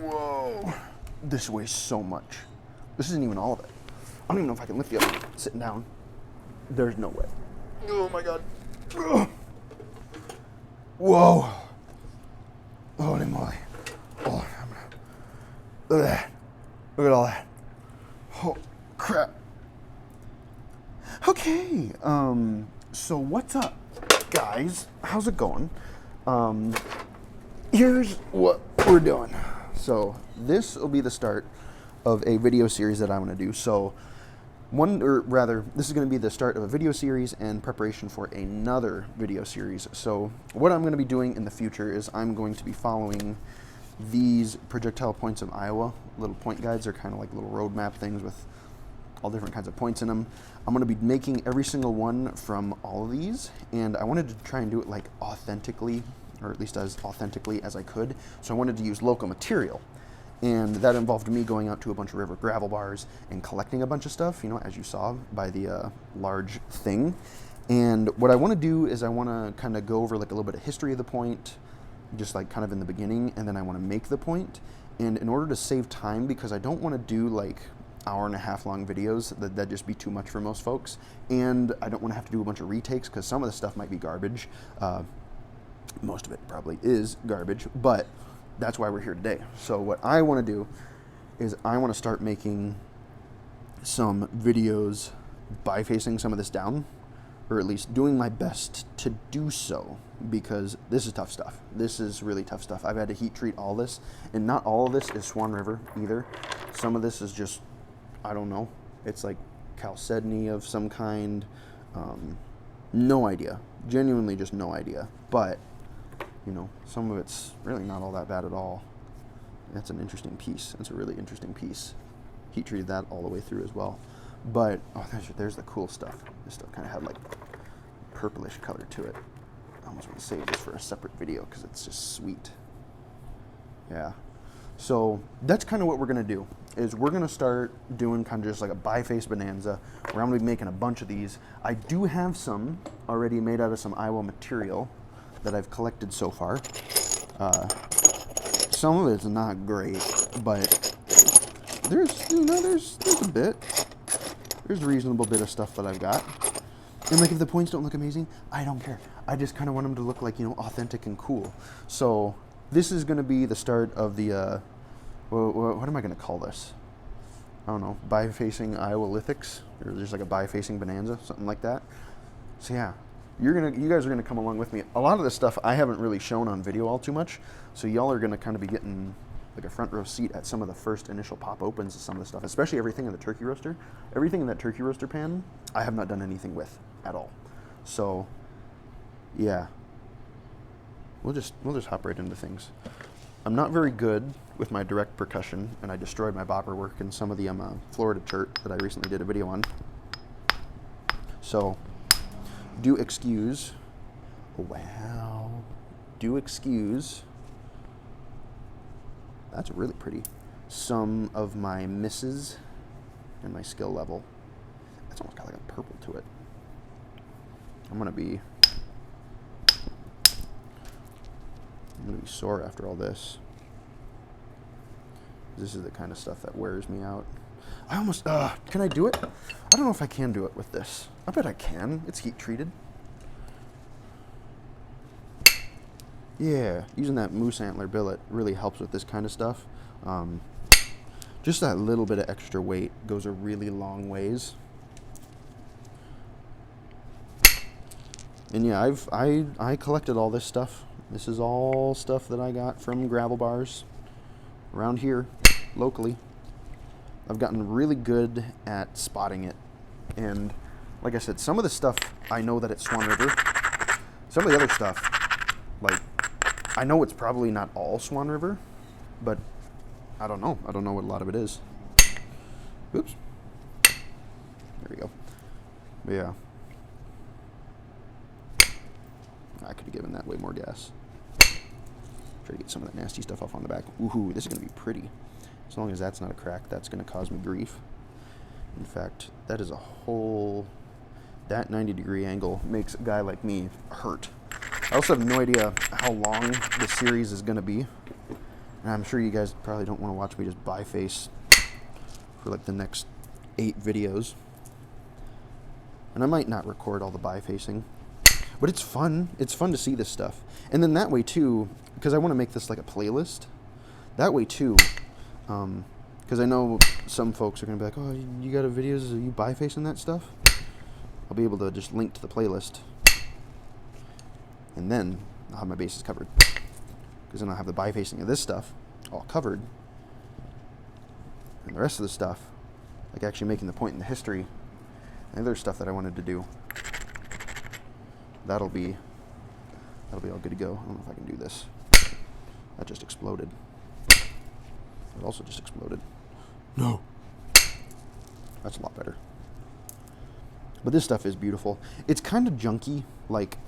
Whoa. This weighs so much. This isn't even all of it. I don't even know if I can lift you up sitting down. There's no way. Oh my God. Ugh. Whoa. Holy moly. Oh, look at that. Look at all that. Oh, crap. Okay. So what's up, guys? How's it going? Here's what we're doing. So this will be the start of a video series that I want to do. So this is going to be the start of a video series and preparation for another video series. So what I'm going to be doing in the future is I'm going to be following these projectile points of Iowa. Little point guides are kind of like little roadmap things with all different kinds of points in them. I'm going to be making every single one from all of these, and I wanted to try and do it like authentically, or at least as authentically as I could. So I wanted to use local material. And that involved me going out to a bunch of river gravel bars and collecting a bunch of stuff, you know, as you saw by the large thing. And what I want to do is I want to kind of go over like a little bit of history of the point, just like kind of in the beginning, and then I want to make the point. And in order to save time, because I don't want to do like hour-and-a-half long videos, that'd just be too much for most folks. And I don't want to have to do a bunch of retakes because some of the stuff might be garbage. Most of it probably is garbage, but that's why we're here today. So what I want to do is I want to start making some videos bifacing some of this down, or at least doing my best to do so, because this is tough stuff. This is really tough stuff. I've had to heat treat all this, and not all of this is Swan River either. Some of this is just, I don't know, it's like chalcedony of some kind. No idea. Genuinely just no idea. But you know, some of it's really not all that bad at all. That's an interesting piece. That's a really interesting piece. Heat treated that all the way through as well. But, oh, there's the cool stuff. This stuff kind of had like purplish color to it. I almost want to save this for a separate video because it's just sweet. Yeah. So that's kind of what we're going to do, is we're going to start doing kind of just like a biface bonanza where I'm going to be making a bunch of these. I do have some already made out of some Iowa material that I've collected so far. Some of it's not great, but there's a bit. There's a reasonable bit of stuff that I've got. And like if the points don't look amazing, I don't care. I just kind of want them to look like, you know, authentic and cool. So this is going to be the start of the, what am I going to call this? I don't know, bifacing Iowa Lithics, or there's like a bifacing bonanza, something like that. So yeah. You guys are gonna come along with me. A lot of this stuff I haven't really shown on video all too much, so y'all are gonna kind of be getting like a front row seat at some of the first initial pop opens of some of the stuff, especially everything in the turkey roaster. Everything in that turkey roaster pan, I have not done anything with at all. So, yeah, we'll just hop right into things. I'm not very good with my direct percussion, and I destroyed my bopper work in some of the Florida Chert that I recently did a video on. So. Do excuse, wow, do excuse, that's really pretty, some of my misses and my skill level. That's almost got like a purple to it. I'm gonna be sore after all this. This is the kind of stuff that wears me out. I almost, can I do it? I don't know if I can do it with this. I bet I can. It's heat treated. Yeah, using that moose antler billet really helps with this kind of stuff. Just that little bit of extra weight goes a really long ways. And yeah, I collected all this stuff. This is all stuff that I got from gravel bars around here, locally. I've gotten really good at spotting it. And like I said, some of the stuff, I know that it's Swan River. Some of the other stuff, like, I know it's probably not all Swan River, but I don't know. I don't know what a lot of it is. Oops. There we go. But yeah. I could have given that way more gas. Try to get some of that nasty stuff off on the back. Ooh, this is going to be pretty. As long as that's not a crack, that's going to cause me grief. In fact, that is a whole... That 90-degree angle makes a guy like me hurt. I also have no idea how long this series is going to be. And I'm sure you guys probably don't want to watch me just biface for like the next 8 videos. And I might not record all the bifacing, but it's fun. It's fun to see this stuff. And then that way too, because I want to make this like a playlist, that way too, because I know some folks are going to be like, oh, you got videos of you bifacing that stuff? I'll be able to just link to the playlist, and then I'll have my bases covered. Because then I'll have the bifacing of this stuff all covered, and the rest of the stuff, like actually making the point in the history, and other stuff that I wanted to do, that'll be all good to go. I don't know if I can do this. That just exploded. It also just exploded. No. That's a lot better. But this stuff is beautiful. It's kind of junky. Like,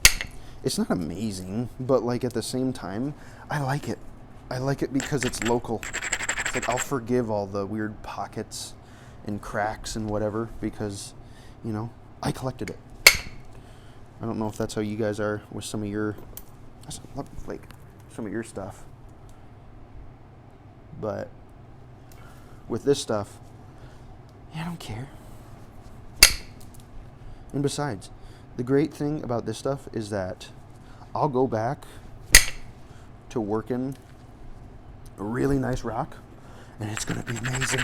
it's not amazing, but like at the same time, I like it. I like it because it's local. It's like I'll forgive all the weird pockets and cracks and whatever because, you know, I collected it. I don't know if that's how you guys are with some of your, like, some of your stuff. But with this stuff, yeah, I don't care. And besides, the great thing about this stuff is that I'll go back to working a really nice rock, and it's going to be amazing.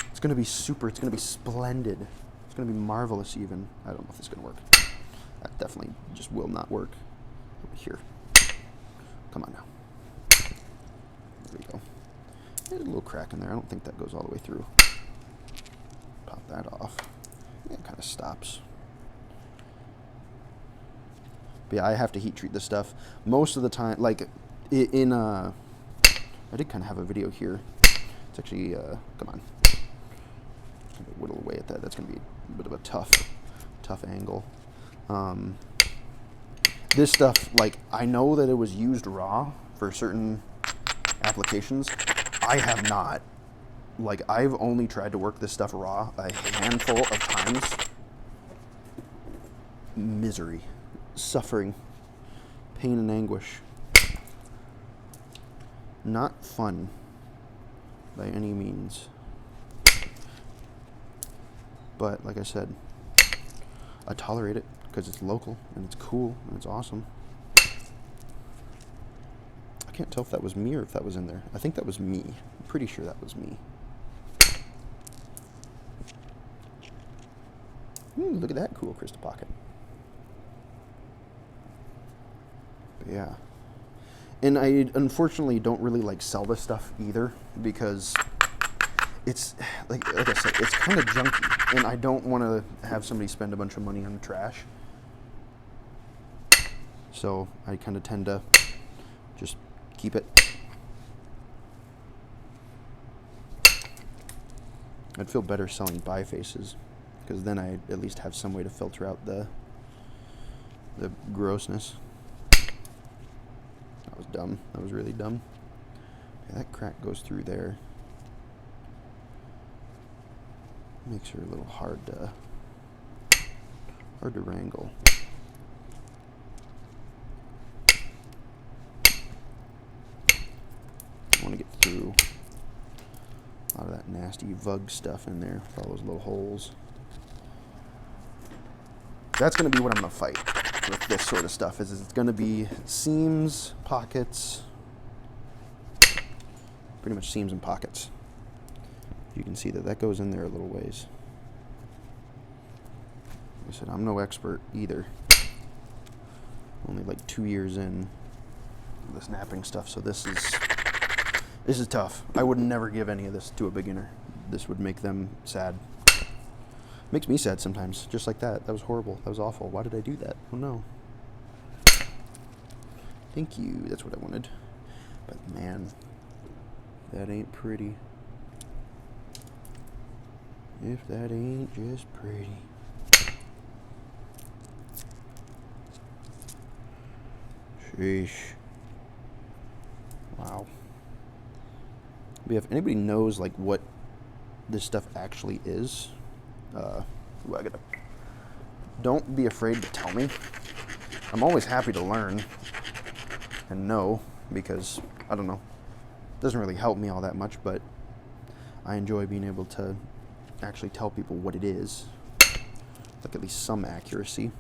It's going to be super. It's going to be splendid. It's going to be marvelous even. I don't know if this is going to work. That definitely just will not work. Over here. Come on now. There we go. There's a little crack in there. I don't think that goes all the way through. Pop that off. It kind of stops. But yeah, I have to heat treat this stuff most of the time. Like I did kind of have a video here. It's actually come on. Whittle away at that. That's gonna be a bit of a tough angle. This stuff, like, I know that it was used raw for certain applications. I have not. Like, I've only tried to work this stuff raw a handful of times. Misery, suffering, pain and anguish. Not fun by any means. But like I said, I tolerate it because it's local and it's cool and it's awesome. I can't tell if that was me or if that was in there. I think that was me. I'm pretty sure that was me. Look at that cool crystal pocket. But yeah. And I unfortunately don't really like sell this stuff either because it's like I said, it's kind of junky, and I don't want to have somebody spend a bunch of money on trash. So I kind of tend to just keep it. I'd feel better selling bifaces because then I at least have some way to filter out the grossness. That was dumb. That was really dumb. Okay, that crack goes through there. Makes her a little hard to wrangle. I want to get through a lot of that nasty vug stuff in there with all those little holes. That's going to be what I'm going to fight with this sort of stuff. Is it's going to be seams, pockets, pretty much seams and pockets. You can see that goes in there a little ways. Like I said, I'm no expert either. Only like 2 years in the snapping stuff, so this is tough. I would never give any of this to a beginner. This would make them sad. Makes me sad sometimes, just like that. That was horrible. That was awful. Why did I do that? Oh no. Thank you. That's what I wanted. But man, that ain't pretty. If that ain't just pretty. Sheesh. Wow. But if anybody knows like what this stuff actually is, don't be afraid to tell me. I'm always happy to learn and know because I don't know. Doesn't really help me all that much, but I enjoy being able to actually tell people what it is. Like at least some accuracy.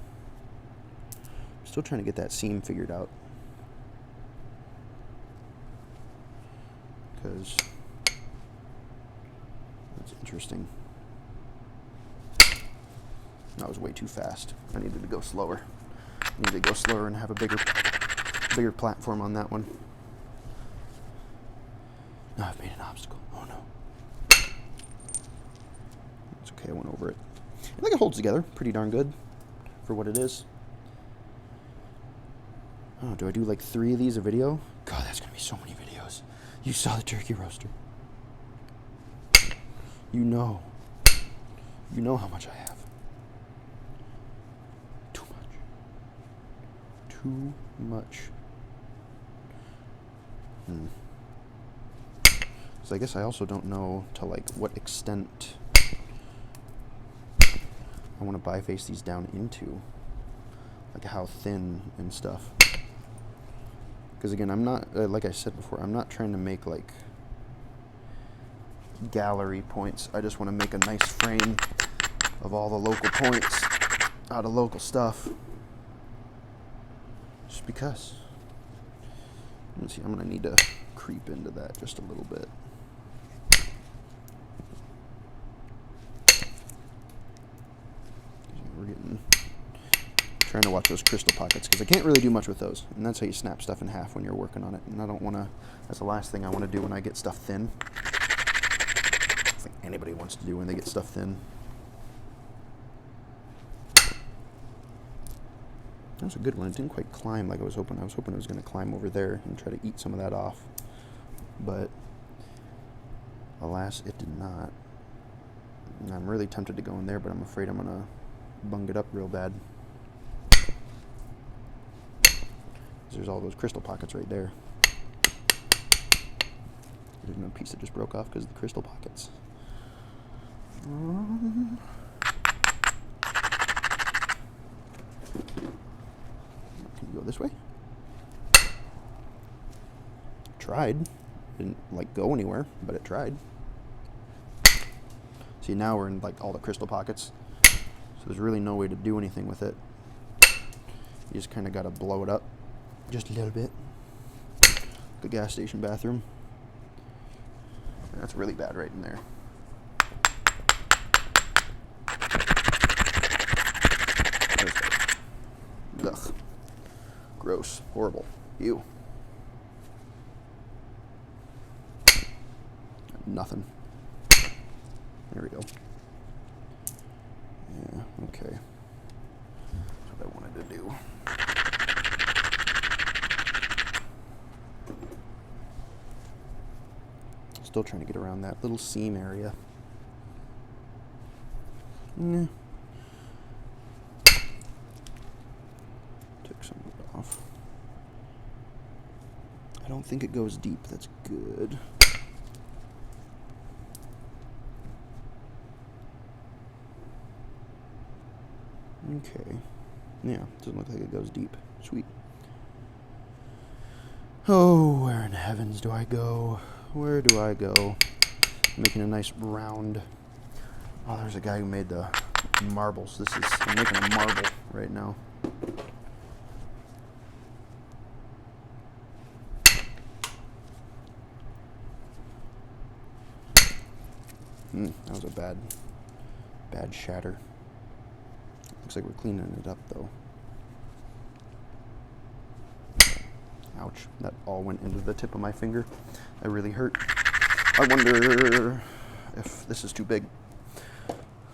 Still trying to get that seam figured out. Because that's interesting. That was way too fast. I needed to go slower. I needed to go slower and have a bigger platform on that one. No, I've made an obstacle. Oh no. It's okay, I went over it. I think it holds together pretty darn good for what it is. Oh, do I do like 3 of these a video? God, that's gonna be so many videos. You saw the turkey roaster. You know how much I have. Too much. Too much. So I guess I also don't know to like what extent I want to biface these down into. Like how thin and stuff. Because again, I'm not, like I said before, I'm not trying to make like gallery points. I just want to make a nice frame of all the local points out of local stuff. Just because. Let's see, I'm going to need to creep into that just a little bit. Trying to watch those crystal pockets because I can't really do much with those, and that's how you snap stuff in half when you're working on it. And I don't want to. That's the last thing I want to do when I get stuff thin. I think anybody wants to do when they get stuff thin. That was a good one. It didn't quite climb like I was hoping. I was hoping it was going to climb over there and try to eat some of that off, but alas, it did not. And I'm really tempted to go in there, but I'm afraid I'm going to bung it up real bad. There's all those crystal pockets right there. There's no piece that just broke off because of the crystal pockets. Can you go this way? Tried. Didn't like go anywhere, but it tried. See, now we're in like all the crystal pockets. So there's really no way to do anything with it. You just kind of got to blow it up. Just a little bit. The gas station bathroom. That's really bad right in there. Ugh. Gross. Horrible. Ew. Nothing. There we go. Yeah, okay. That's what I wanted to do. Still trying to get around that little seam area. Took some of it off. I don't think it goes deep. That's good. Okay. Yeah, doesn't look like it goes deep. Sweet. Oh, where in heavens do I go? Where do I go? Making a nice round. Oh, there's a guy who made the marbles. I'm making a marble right now. That was a bad shatter. Looks like we're cleaning it up though. Ouch, that all went into the tip of my finger. That really hurt. I wonder if this is too big.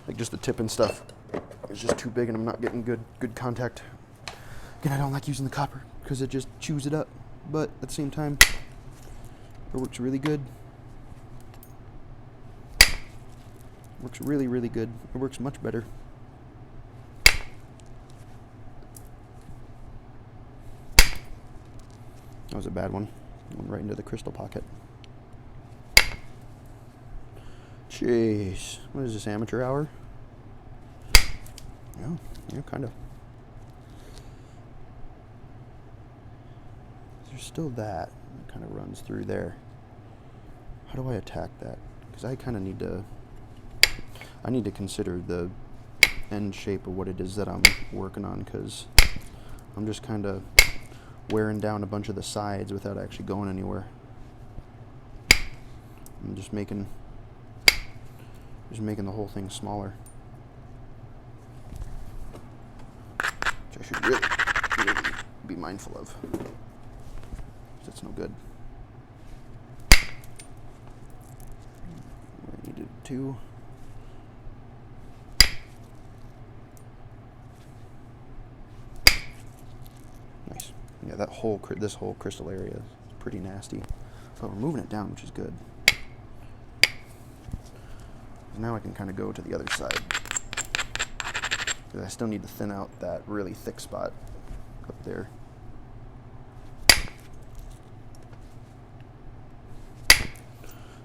Like just the tip and stuff is just too big and I'm not getting good contact. Again, I don't like using the copper because it just chews it up. But at the same time, it works really good. Works really, really good. It works much better. That was a bad one. Went right into the crystal pocket. Jeez. What is this, amateur hour? Yeah, kind of. There's still that. It kind of runs through there. how do I attack that? Because I kind of need to, I need to consider the end shape of what it is that I'm working on, because I'm just kind of wearing down a bunch of the sides without actually going anywhere. I'm just making the whole thing smaller, which I should really be mindful of. That's no good. I needed 2. Nice. Yeah, that whole this whole crystal area is pretty nasty, but we're moving it down, which is good. Now I can kind of go to the other side, because I still need to thin out that really thick spot up there.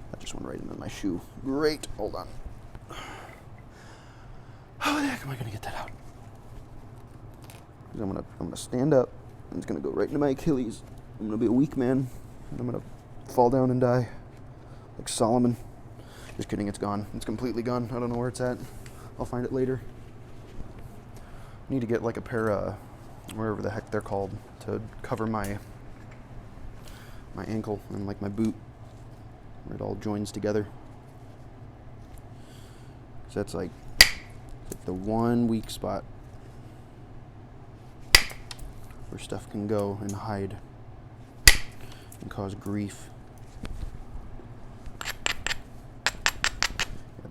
That just went right into my shoe. Great. Hold on. How the heck am I going to get that out? I'm gonna stand up, and it's going to go right into my Achilles. I'm going to be a weak man, and I'm going to fall down and die like Solomon. Just kidding, it's gone. It's completely gone. I don't know where it's at. I'll find it later. I need to get like a pair of, wherever the heck they're called, to cover my ankle and like my boot, where it all joins together. So that's like the one weak spot where stuff can go and hide and cause grief.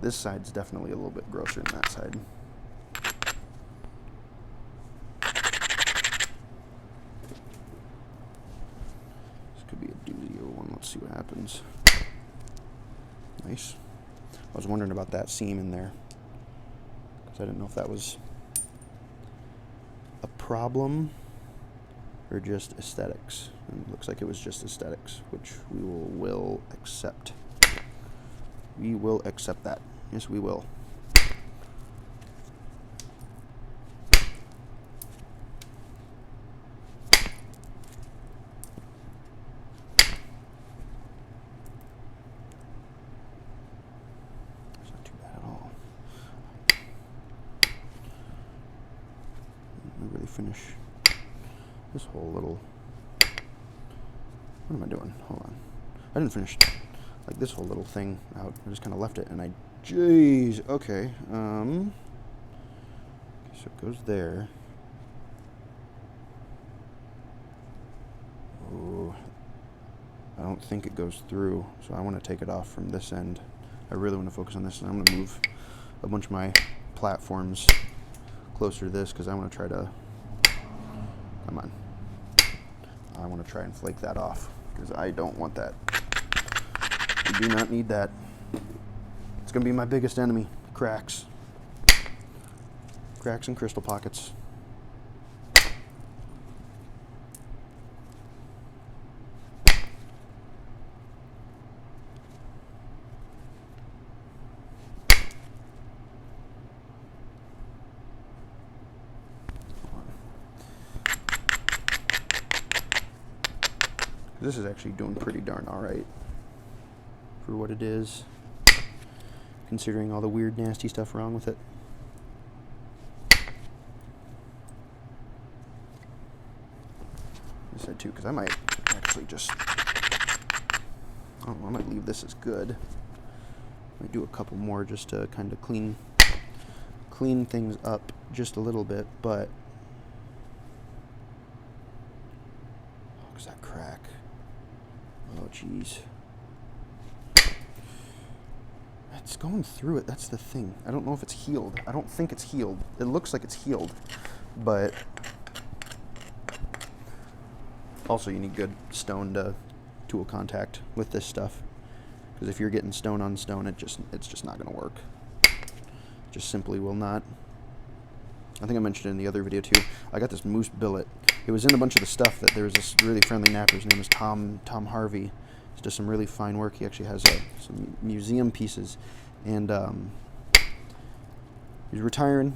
This side's definitely a little bit grosser than that side. This could be a doozy of one. Let's see what happens. Nice. I was wondering about that seam in there, because I didn't know if that was a problem or just aesthetics. And it looks like it was just aesthetics, which we will accept. We will accept that. Yes, we will. It's not too bad at all. Let me really finish this whole little... What am I doing? Hold on. I didn't finish like this whole little thing out. I just kind of left it, and jeez, okay. So it goes there. Oh, I don't think it goes through, so I want to take it off from this end. I really want to focus on this, and I'm going to move a bunch of my platforms closer to this, because I want to try to, come on. I want to try and flake that off, because I don't want that. We do not need that. It's going to be my biggest enemy, cracks. Cracks and crystal pockets. This is actually doing pretty darn alright for what it is, considering all the weird, nasty stuff wrong with it. This side too, because I might actually just, I don't know, I might leave this as good. I might do a couple more just to kind of clean things up just a little bit, but that crack. Oh, jeez. It's going through it. That's the thing. I don't know if it's healed. I don't think it's healed. It looks like it's healed, but also you need good stone to tool contact with this stuff, because if you're getting stone on stone, it's just not going to work. Just simply will not. I think I mentioned it in the other video too. I got this moose billet. It was in a bunch of the stuff that there was this really friendly napper. His name is Tom Harvey. He does some really fine work. He actually has some museum pieces, and he's retiring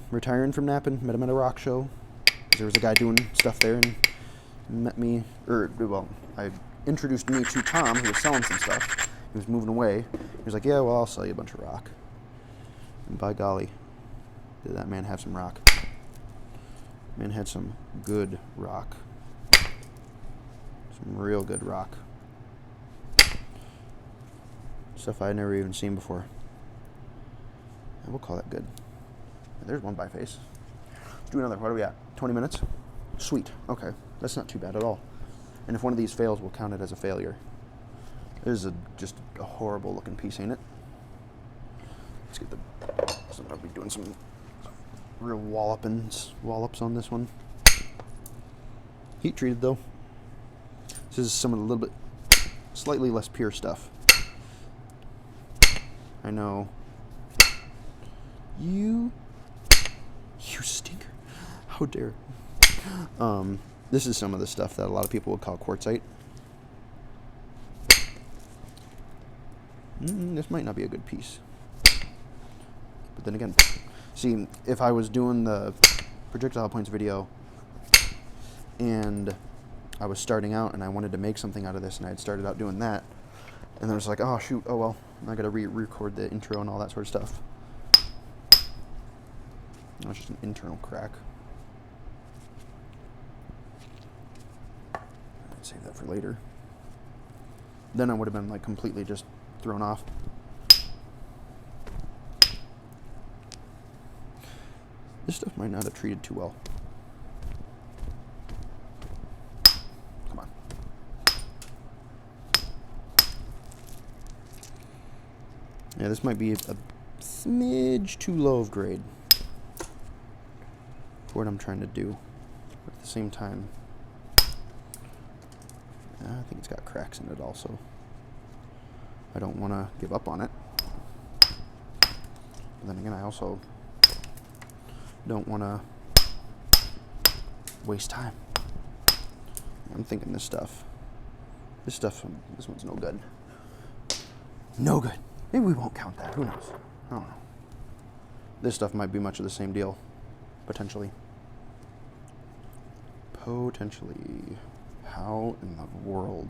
from napping. Met him at a rock show. There was a guy doing stuff there, and met me, I introduced me to Tom, who was selling some stuff. he was moving away. He was like, yeah, well, I'll sell you a bunch of rock. And by golly, did that man have some rock. Man had some good rock. Some real good rock. Stuff I had never even seen before. And we'll call that good. And there's one biface. Let's do another. What are we at? 20 minutes? Sweet. Okay. That's not too bad at all. And if one of these fails, we'll count it as a failure. This is just a horrible looking piece, ain't it? Let's get the... So I'll be doing some real wallops on this one. Heat treated though. This is some of the little bit slightly less pure stuff. I know. You stinker. How dare. This is some of the stuff that a lot of people would call quartzite. This might not be a good piece. But then again, see, if I was doing the projectile points video and I was starting out and I wanted to make something out of this and I had started out doing that, and then I was like, oh shoot, oh well, I gotta re-record the intro and all that sort of stuff. That's just an internal crack. I'd save that for later. Then I would have been like completely just thrown off. This stuff might not have treated too well. Come on. Yeah, this might be a smidge too low of grade for what I'm trying to do. But at the same time, I think it's got cracks in it also. I don't want to give up on it. But then again, I also don't want to waste time. I'm thinking this one's no good. No good. Maybe we won't count that. Who knows? I don't know. This stuff might be much of the same deal. Potentially. Potentially. How in the world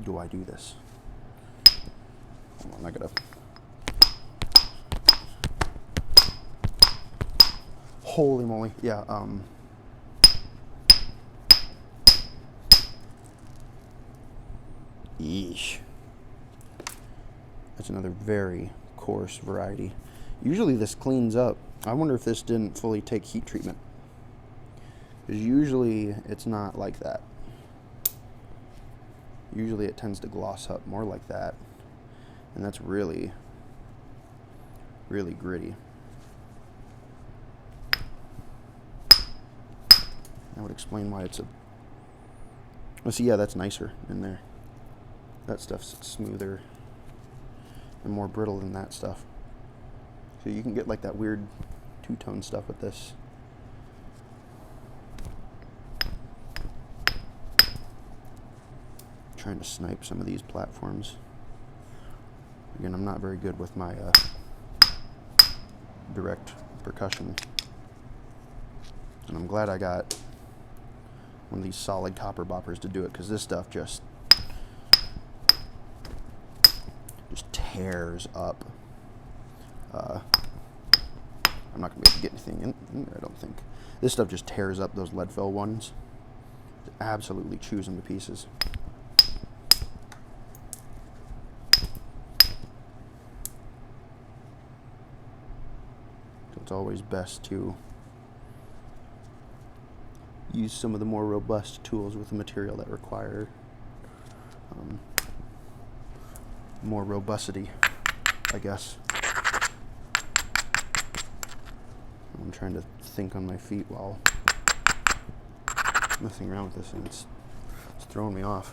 do I do this? Hold on, I gotta... Holy moly. Yeah, Yeesh. That's another very coarse variety. Usually this cleans up. I wonder if this didn't fully take heat treatment. Because usually it's not like that. Usually it tends to gloss up more like that. And that's really, really gritty. That would explain why it's a... Oh, see, yeah, that's nicer in there. That stuff's smoother and more brittle than that stuff. So you can get like that weird two-tone stuff with this. Trying to snipe some of these platforms. Again, I'm not very good with my direct percussion. And I'm glad I got one of these solid copper boppers to do it, because this stuff just tears up. I'm not going to be able to get anything in there, I don't think. This stuff just tears up those lead fill ones. It absolutely chews them to pieces. So it's always best to use some of the more robust tools with the material that require more robustity, I guess. I'm trying to think on my feet while messing around with this, and it's throwing me off.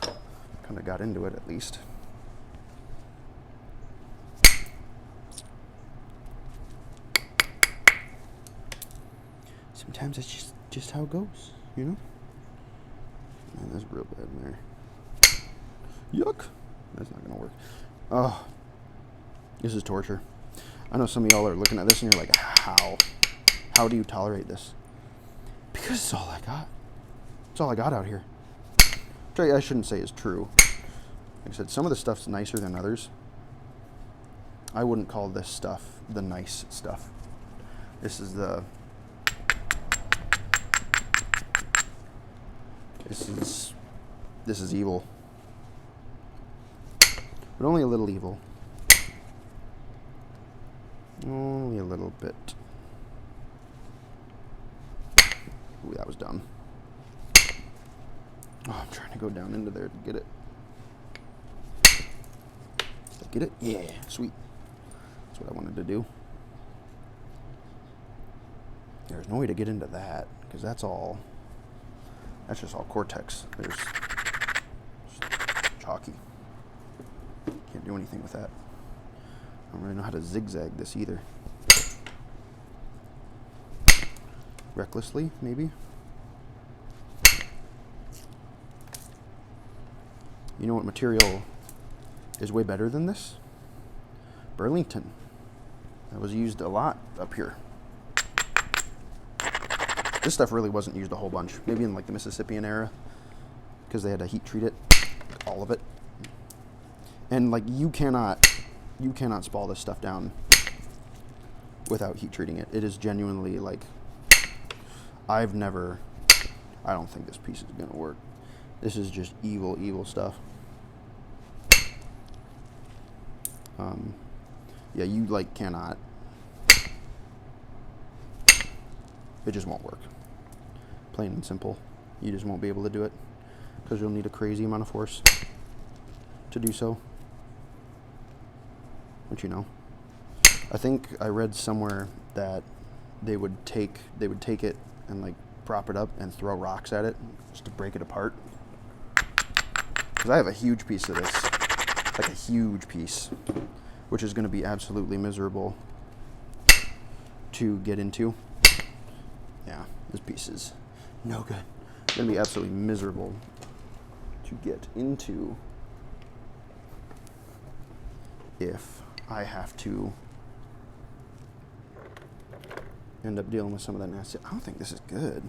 Kind of got into it at least. Sometimes it's just how it goes, you know? Man, that's real bad in there. Yuck! That's not gonna work. Oh, this is torture. I know some of y'all are looking at this and you're like, how? How do you tolerate this? Because it's all I got. It's all I got out here. Which I shouldn't say is true. Like I said, some of the stuff's nicer than others. I wouldn't call this stuff the nice stuff. This is the... This is evil. But only a little evil. Only a little bit. Ooh, that was dumb. Oh, I'm trying to go down into there to get it. Did I get it? Yeah, sweet. That's what I wanted to do. There's no way to get into that, because that's just all cortex. There's chalky. Can't do anything with that. I don't really know how to zigzag this either. Recklessly, maybe? You know what material is way better than this? Burlington. That was used a lot up here. This stuff really wasn't used a whole bunch. Maybe in like the Mississippian era, because they had to heat treat it, all of it. And like you cannot spall this stuff down without heat treating it. It is genuinely like, I don't think this piece is gonna work. This is just evil, evil stuff. Yeah, you like cannot. It just won't work. Plain and simple. You just won't be able to do it because you'll need a crazy amount of force to do so. But you know, I think I read somewhere that they would take it and like prop it up and throw rocks at it just to break it apart. Because I have a huge piece of this, like a huge piece, which is going to be absolutely miserable to get into. Yeah, this piece is no good. It's going to be absolutely miserable to get into if I have to end up dealing with some of that nasty. I don't think this is good.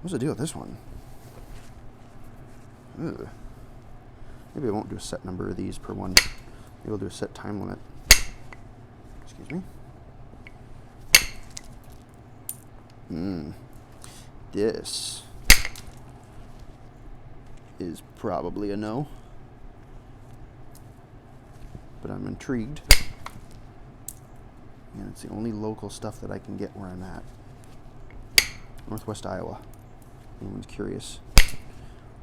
What's the deal with this one? Ugh. Maybe I won't do a set number of these per one. Maybe I'll do a set time limit. Excuse me. This is probably a no, but I'm intrigued. And it's the only local stuff that I can get where I'm at. Northwest Iowa. Anyone's curious.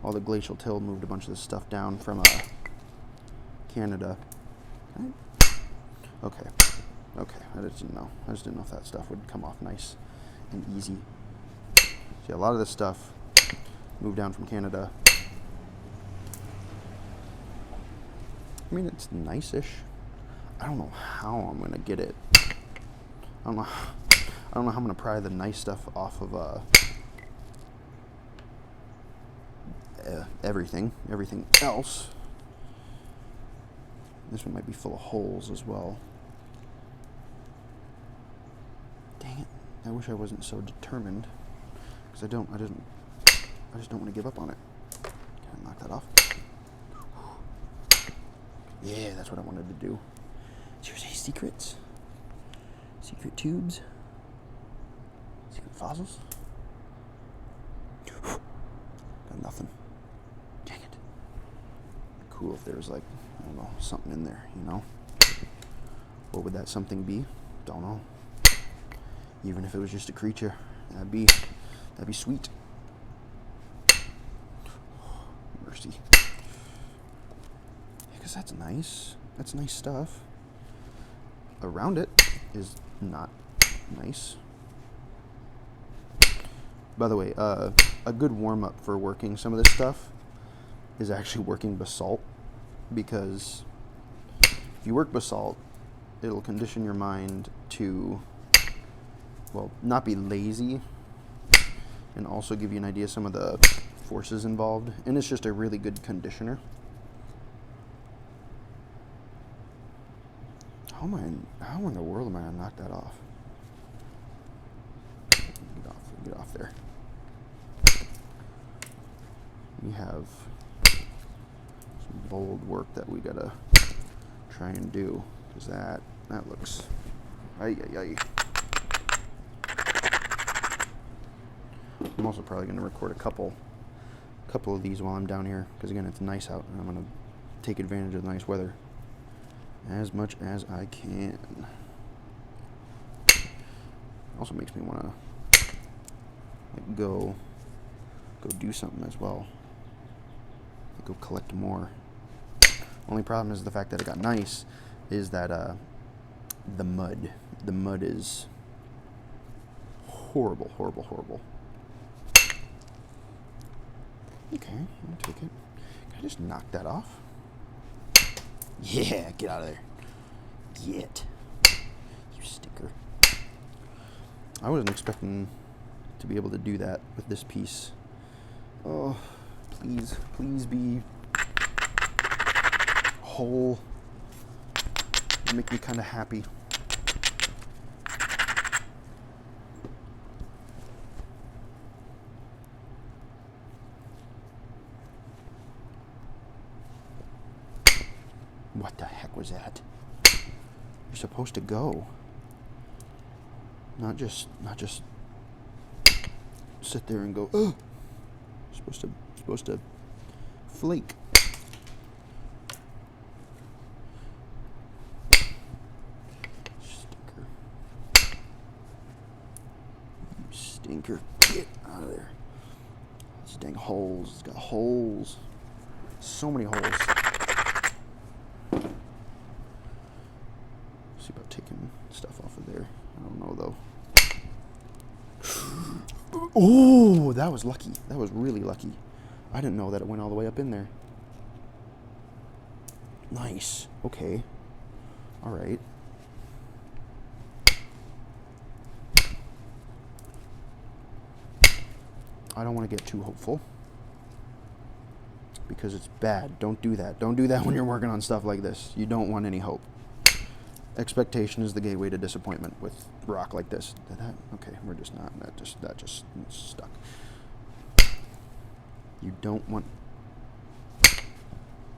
All the glacial till moved a bunch of this stuff down from Canada. Right? Okay. I just didn't know. I just didn't know if that stuff would come off nice and easy. See, a lot of this stuff moved down from Canada. I mean, it's nice-ish. I don't know how I'm gonna get it. I don't know how I'm gonna pry the nice stuff off of everything else. This one might be full of holes as well. Dang it! I wish I wasn't so determined, because I just don't want to give up on it. Can I knock that off? Yeah, that's what I wanted to do. Seriously, secrets? Secret tubes? Secret fossils? Got nothing. Dang it. Cool if there was like, I don't know, something in there, you know? What would that something be? Don't know. Even if it was just a creature, that'd be sweet. Mercy. Because that's nice. That's nice stuff. Around it is not nice. By the way, a good warm-up for working some of this stuff is actually working basalt, because if you work basalt, it'll condition your mind to, well, not be lazy, and also give you an idea of some of the forces involved, and it's just a really good conditioner. How in the world am I gonna knock that off? Get off there. We have some bold work that we gotta try and do, because that looks, ay. I'm also probably gonna record a couple of these while I'm down here, because again, it's nice out, and I'm gonna take advantage of the nice weather as much as I can. Also makes me want to like go do something as well. Go collect more. Only problem is the fact that it got nice is that the mud is horrible. Okay, I'm gonna take it. Can I just knock that off? Yeah, get out of there. Get. You stinker. I wasn't expecting to be able to do that with this piece. Oh, please be whole. You make me kind of happy. What the heck was that? You're supposed to go. Not just sit there and go, oh. Supposed to flake. Stinker. You stinker. Get out of there. These dang holes. It's got holes. So many holes. See about taking stuff off of there. I don't know though. Oh, that was lucky. That was really lucky. I didn't know that it went all the way up in there. Nice. Okay. All right. I don't want to get too hopeful, because it's bad. Don't do that. Don't do that when you're working on stuff like this. You don't want any hope. Expectation is the gateway to disappointment with rock like this. Did that? Okay, we're just not. That just stuck. You don't want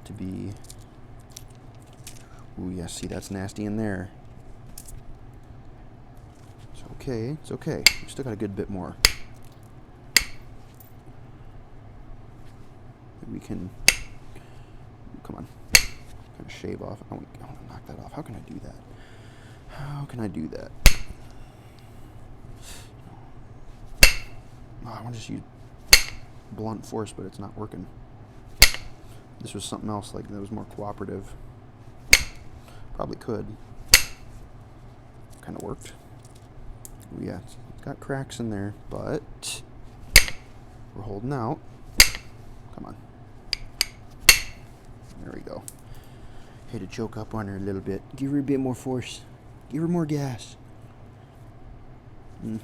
to be. Ooh, yeah. See, that's nasty in there. It's okay. It's okay. We still got a good bit more. We can. Come on. Kind of shave off. I want to knock that off. How can I do that? How can I do that? Oh, I want to just use blunt force, but it's not working. This was something else like that was more cooperative. Probably could. Kind of worked. Ooh, yeah, it's got cracks in there, but we're holding out. Come on. There we go. Had to choke up on her a little bit. Give her a bit more force. Give her more gas. I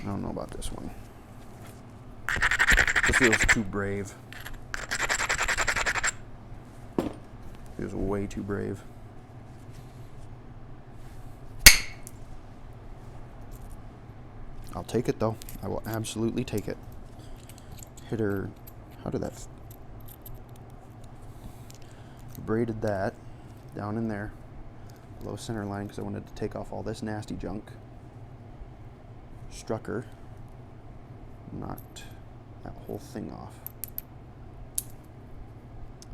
don't know about this one. It feels too brave. Feels way too brave. I'll take it though. I will absolutely take it. Hit her. How did that? Braided that down in there, below center line, because I wanted to take off all this nasty junk. Struck her. Knocked that whole thing off.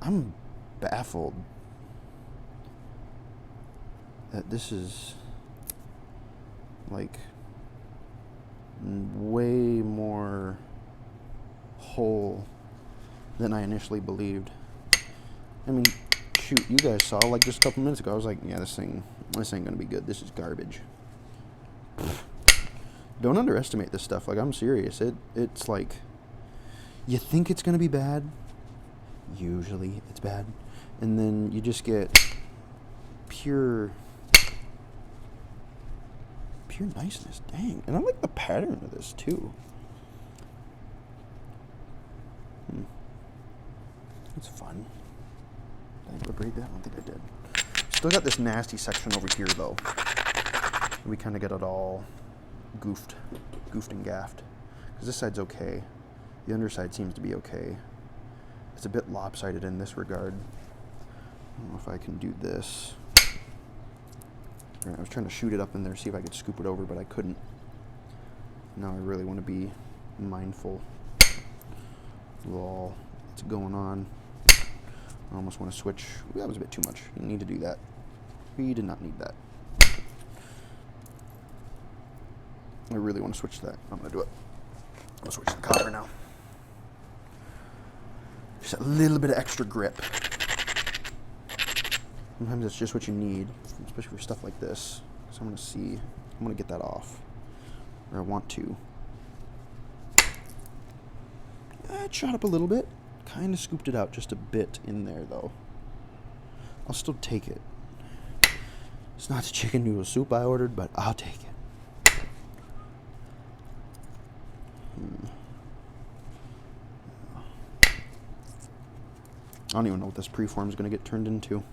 I'm baffled that this is like way more whole than I initially believed. I mean, shoot, you guys saw like just a couple minutes ago, I was like, yeah, this ain't gonna be good. This is garbage. Don't underestimate this stuff. Like, I'm serious. It's like, you think it's gonna be bad. Usually it's bad. And then you just get pure niceness. Dang. And I like the pattern of this too. It's fun. Did I braid that? I don't think I did. Still got this nasty section over here though. We kind of get it all goofed and gaffed. Because this side's okay. The underside seems to be okay. It's a bit lopsided in this regard. I don't know if I can do this. Right, I was trying to shoot it up in there, see if I could scoop it over, but I couldn't. Now I really want to be mindful of all that's going on. I almost want to switch. Ooh, that was a bit too much. You didn't need to do that. We did not need that. I really want to switch that. I'm going to do it. I'm going to switch to the copper now. Just a little bit of extra grip. Sometimes that's just what you need, especially for stuff like this. So I'm going to see. I'm going to get that off. Or I want to. It shot up a little bit. Kind of scooped it out just a bit in there, though. I'll still take it. It's not the chicken noodle soup I ordered, but I'll take it. I don't even know what this preform is going to get turned into.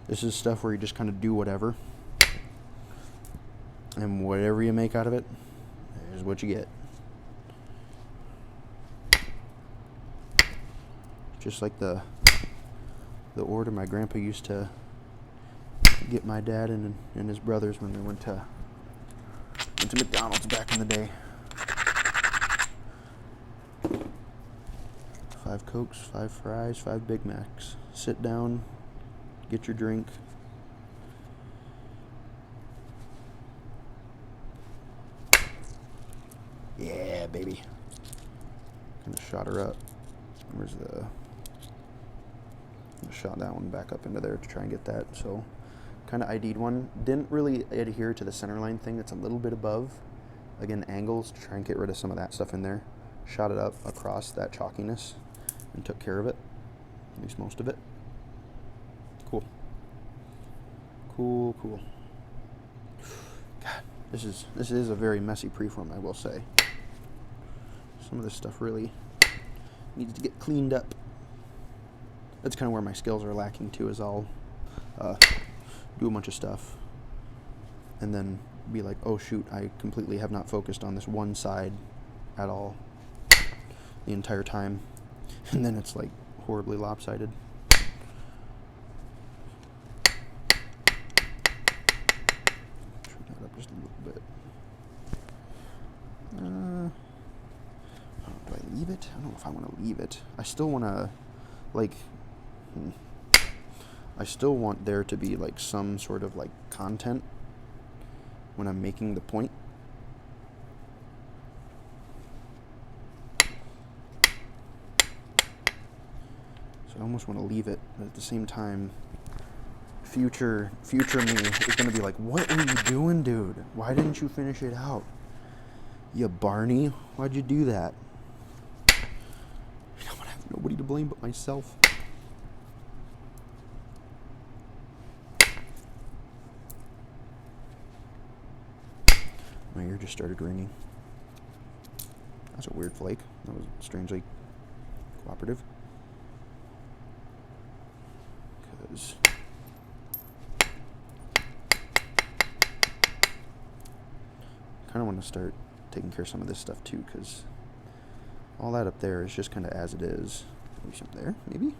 This is stuff where you just kind of do whatever. And whatever you make out of it is what you get. Just like the order my grandpa used to get my dad and his brothers when they went to McDonald's back in the day. 5 Cokes, 5 fries, 5 Big Macs. Sit down, get your drink. Yeah, baby. Kind of shot her up. Where's the... shot that one back up into there to try and get that. So kind of ID'd one. Didn't really adhere to the center line thing. It's a little bit above. Again, angles to try and get rid of some of that stuff in there. Shot it up across that chalkiness and took care of it. At least most of it. Cool. Cool, cool. God, this is a very messy preform, I will say. Some of this stuff really needs to get cleaned up. That's kind of where my skills are lacking too, is I'll do a bunch of stuff and then be like, oh shoot, I completely have not focused on this one side at all the entire time, and then it's like horribly lopsided. Turn that up just a little bit. Do I leave it? I don't know if I want to leave it. I still want to, like, I still want there to be like some sort of like content when I'm making the point. So I almost want to leave it, but at the same time, future me is going to be like, what were you doing, dude? Why didn't you finish it out? You Barney, why'd you do that? I don't want to have nobody to blame but myself. My ear just started ringing. That's a weird flake. That was strangely cooperative. Because I kind of want to start taking care of some of this stuff too, because all that up there is just kind of as it is. Maybe something there, maybe?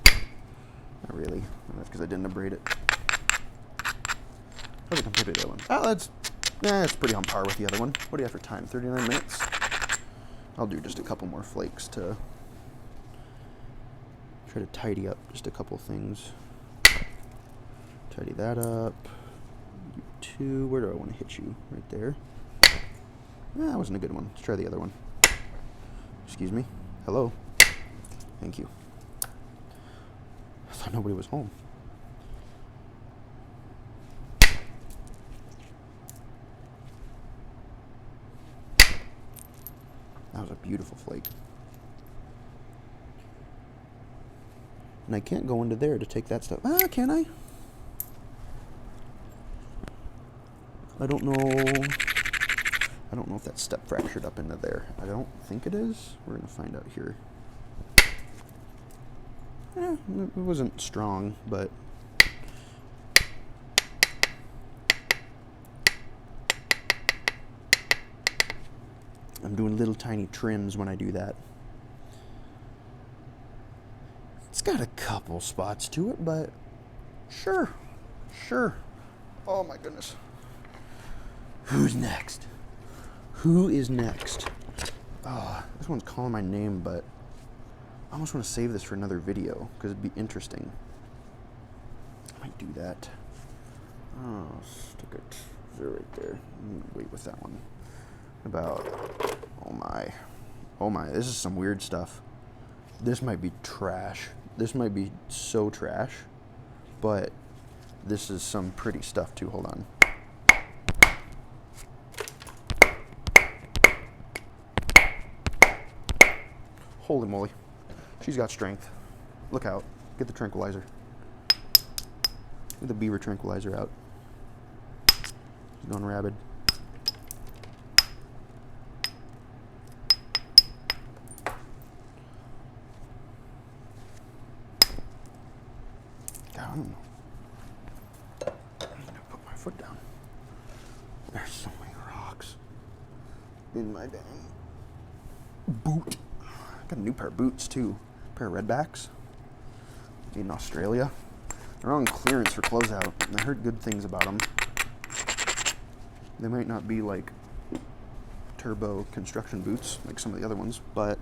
Not really. That's because I didn't abrade it. How's it compared to the other one? Oh, that's pretty on par with the other one. What do you have for time? 39 minutes? I'll do just a couple more flakes to try to tidy up just a couple things. Tidy that up. You 2. Where do I want to hit you? Right there. That wasn't a good one. Let's try the other one. Excuse me. Hello. Thank you. I thought nobody was home. That was a beautiful flake. And I can't go into there to take that stuff. Ah, can I? I don't know. I don't know if that step fractured up into there. I don't think it is. We're going to find out here. It wasn't strong, but I'm doing little tiny trims when I do that. It's got a couple spots to it, but sure. Oh my goodness. Who's next? Who is next? Oh, this one's calling my name, but I almost want to save this for another video because it'd be interesting. I might do that. Oh, stick it right there. Wait with that one. About, oh my, this is some weird stuff. This might be trash. This might be so trash, but this is some pretty stuff too. Hold on. Holy moly. She's got strength. Look out. Get the tranquilizer. Get the beaver tranquilizer out. She's going rabid. God, I don't know. I'm gonna put my foot down. There's so many rocks in my dang boot. Got a new pair of boots too. A pair of redbacks. Made in Australia. They're on clearance for closeout. And I heard good things about them. They might not be like turbo construction boots like some of the other ones, but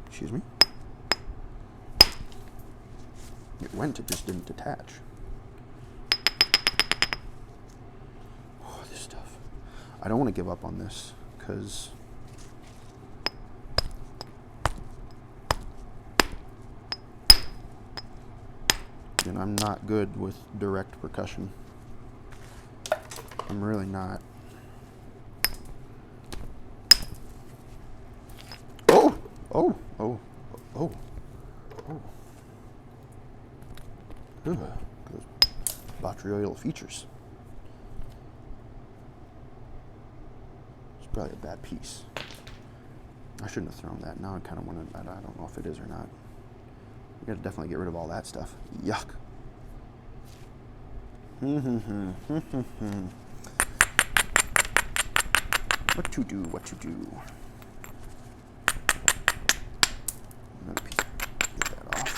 excuse me. It went, it just didn't detach. Oh, this stuff. I don't want to give up on this because I'm not good with direct percussion. I'm really not. Oh! Oh! Oh! Oh! Oh! Ugh, those botryoidal features. It's probably a bad piece. I shouldn't have thrown that. Now I kind of want to. I don't know if it is or not. You gotta definitely get rid of all that stuff. Yuck. What to do? What to do? Another piece. Get that off.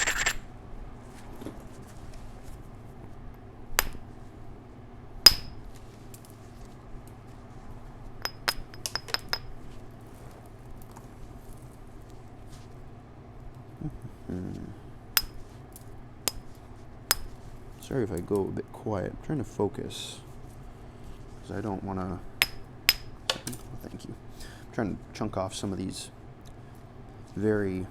Sorry if I go a bit quiet. I'm trying to focus because I don't want to. Thank you. I'm trying to chunk off some of these very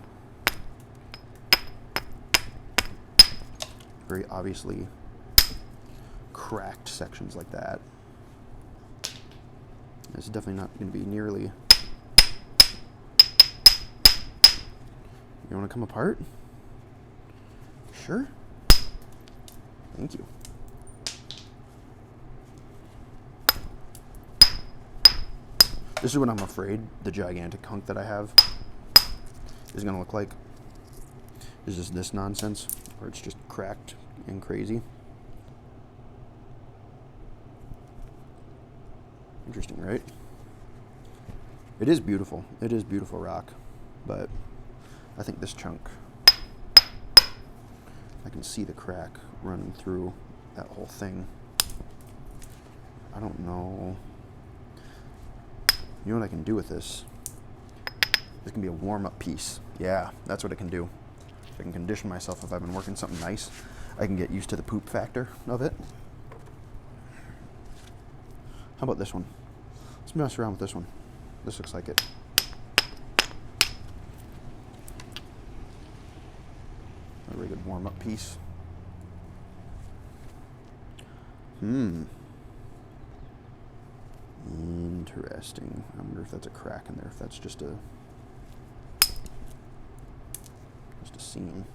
obviously cracked sections like that. It's definitely not going to be nearly. You want to come apart? Sure. Thank you. This is what I'm afraid the gigantic hunk that I have is going to look like. Is just this nonsense, or it's just cracked and crazy. Interesting, right? It is beautiful. It is beautiful rock, but I think this chunk, I can see the crack running through that whole thing. I don't know. You know what I can do with this? This can be a warm-up piece. Yeah, that's what it can do. I can condition myself if I've been working something nice. I can get used to the poop factor of it. How about this one? Let's mess around with this one. This looks like it. A really good warm-up piece. Interesting. I wonder if that's a crack in there, if that's just a seam.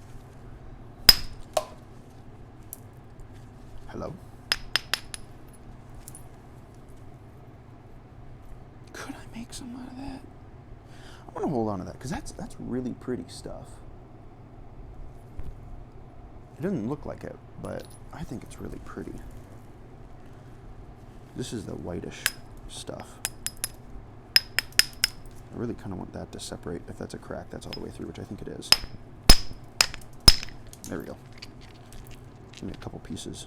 Hello? I make some out of that? I'm gonna hold on to that because that's really pretty stuff. It doesn't look like it, but I think it's really pretty. This is the whitish stuff. I really kind of want that to separate. If that's a crack, that's all the way through, which I think it is. There we go. Give me a couple pieces.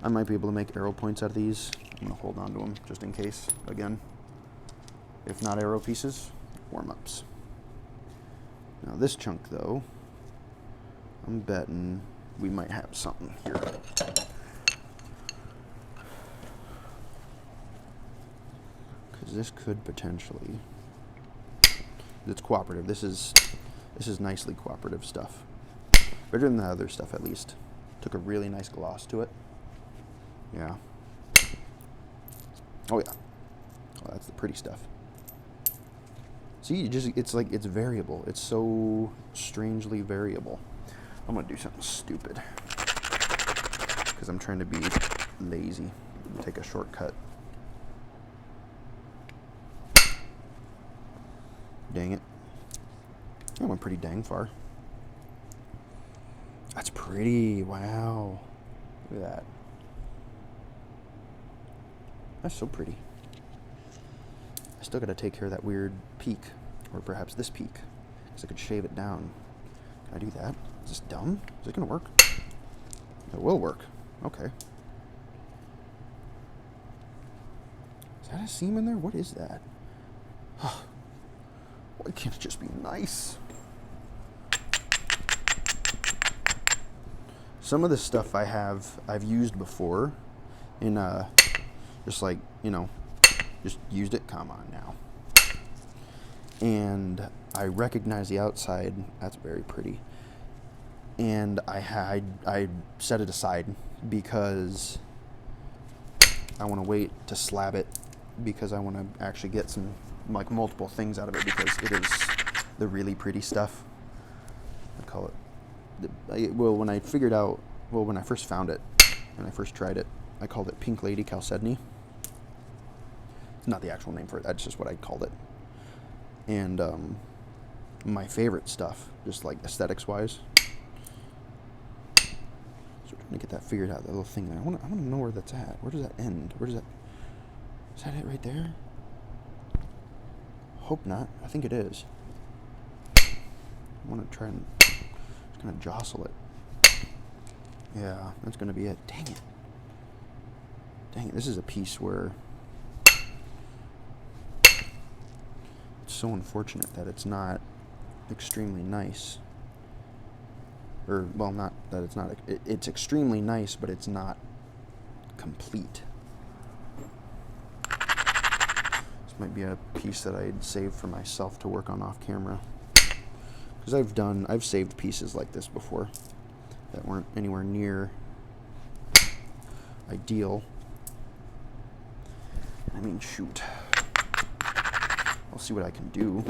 I might be able to make arrow points out of these. I'm going to hold on to them just in case, again. If not arrow pieces, warm-ups. Now this chunk, though, I'm betting we might have something here. Because this could potentially... It's cooperative. This is nicely cooperative stuff. Better than the other stuff, at least. Took a really nice gloss to it. Yeah. Oh yeah. Oh, that's the pretty stuff. See, it's like it's variable. It's so strangely variable. I'm gonna do something stupid because I'm trying to be lazy and take a shortcut. Dang it. I went pretty dang far. That's pretty. Wow. Look at that. That's so pretty. I still got to take care of that weird peak, or perhaps this peak, because I could shave it down. Can I do that? Is this dumb? Is it going to work? It will work. Okay. Is that a seam in there? What is that? Why can't it just be nice? Some of this stuff I've used before in just like, you know, just used it, come on now. And I recognize the outside, that's very pretty. And I set it aside because I want to wait to slab it because I want to actually get some, like, multiple things out of it because it is the really pretty stuff. I call it. When I figured out, when I first found it, when I first tried it, I called it Pink Lady Chalcedony. It's not the actual name for it, that's just what I called it. And my favorite stuff, just like aesthetics-wise. So we're trying to get that figured out, that little thing there. I want to know where that's at. Where does that end? Is that it right there? Hope not. I think it is. I want to try and just kind of jostle it. Yeah, that's going to be it. Dang it. Dang it. This is a piece where it's so unfortunate that it's not extremely nice. Or, well, not that it's not. It's extremely nice, but it's not complete. This might be a piece that I'd save for myself to work on off camera. Because I've saved pieces like this before that weren't anywhere near ideal. I mean, shoot. I'll see what I can do.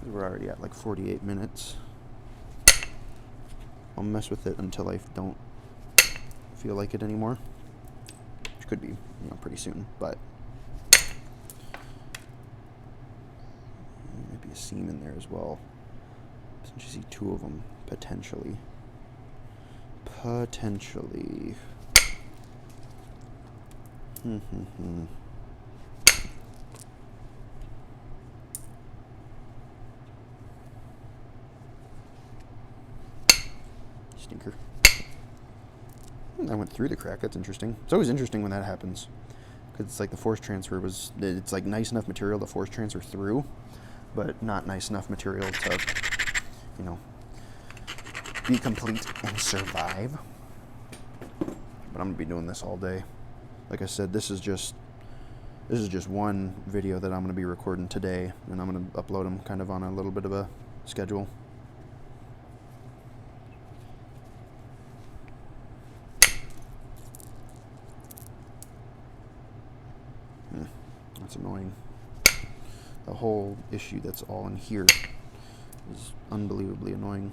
We're already at like 48 minutes. I'll mess with it until I don't feel like it anymore. Which could be, pretty soon, but there might be a seam in there as well. Since you see two of them, potentially. Stinker. I went through the crack. That's interesting. It's always interesting when that happens. Because it's like the force transfer it's like nice enough material to force transfer through, but not nice enough material to, be complete and survive. But I'm gonna be doing this all day. Like I said, this is just one video that I'm gonna be recording today, and I'm gonna upload them kind of on a little bit of a schedule. That's annoying. The whole issue that's all in here is unbelievably annoying.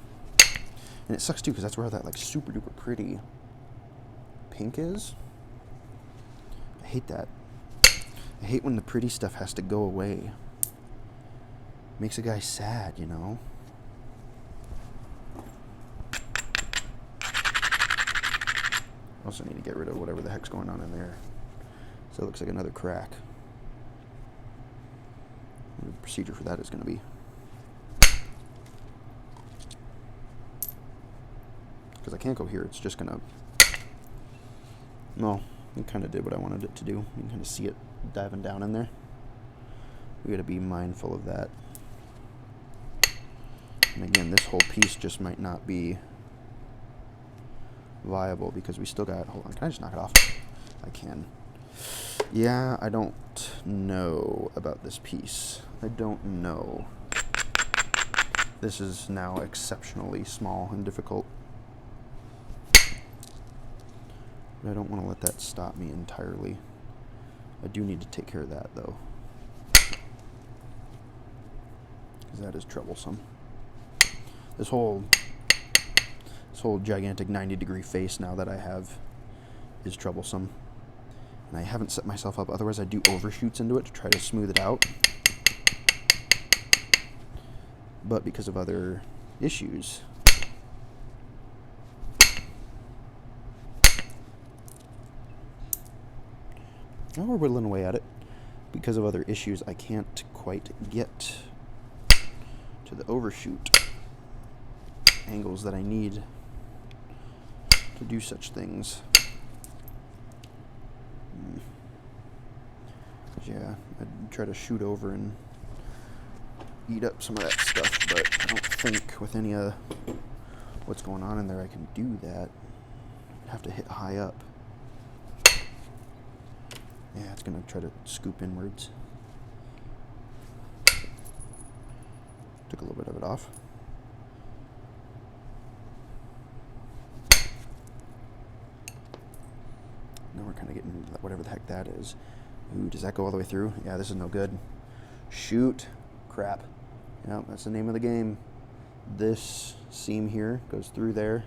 And it sucks too, because that's where that like super duper pretty pink is. I hate that. I hate when the pretty stuff has to go away. Makes a guy sad, you know? Also need to get rid of whatever the heck's going on in there. So it looks like another crack. The procedure for that is going to be... because I can't go here, it's just going to... No, it kind of did what I wanted it to do. You can kind of see it diving down in there. We got to be mindful of that. And again, this whole piece just might not be viable because we still got... Hold on, can I just knock it off? I can. Yeah, I don't know about this piece. I don't know. This is now exceptionally small and difficult. But I don't want to let that stop me entirely. I do need to take care of that, though. Because that is troublesome. This whole gigantic 90-degree face now that I have is troublesome. And I haven't set myself up, otherwise I do overshoots into it to try to smooth it out. But because of other issues, now we're whittling away at it. Because of other issues, I can't quite get to the overshoot angles that I need to do such things. Yeah, I'd try to shoot over and eat up some of that stuff, but I don't think with any of what's going on in there I can do that. I'd have to hit high up. Yeah, it's going to try to scoop inwards. Took a little bit of it off. Now we're kind of getting into whatever the heck that is. Ooh, does that go all the way through? Yeah, this is no good. Shoot. Crap. Yep, that's the name of the game. This seam here goes through there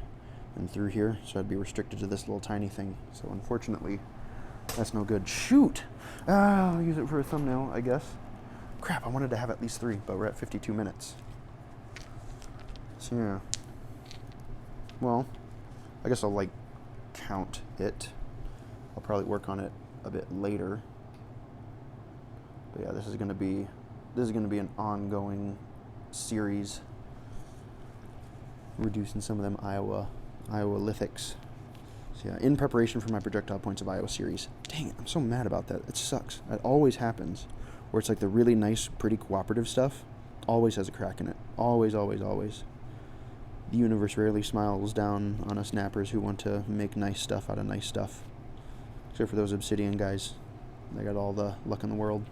and through here, so I'd be restricted to this little tiny thing. So unfortunately, that's no good. Shoot! Ah, I'll use it for a thumbnail, I guess. Crap, I wanted to have at least 3, but we're at 52 minutes. So yeah. Well, I guess I'll like count it. I'll probably work on it a bit later. But yeah, this is gonna be an ongoing series. Reducing some of them Iowa Lithics. So yeah, in preparation for my projectile points of Iowa series. Dang it, I'm so mad about that. It sucks. It always happens. Where it's like the really nice, pretty cooperative stuff always has a crack in it. Always, always, always. The universe rarely smiles down on us nappers who want to make nice stuff out of nice stuff. Except for those obsidian guys. They got all the luck in the world.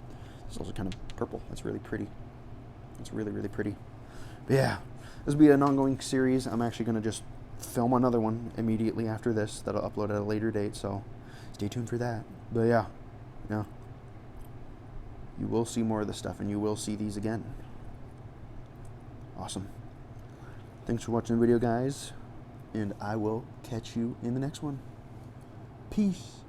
It's also kind of purple. That's really pretty. It's really, really pretty. But yeah, this will be an ongoing series. I'm actually going to just film another one immediately after this that I'll upload at a later date, so stay tuned for that. But yeah, you will see more of this stuff, and you will see these again. Awesome. Thanks for watching the video, guys, and I will catch you in the next one. Peace.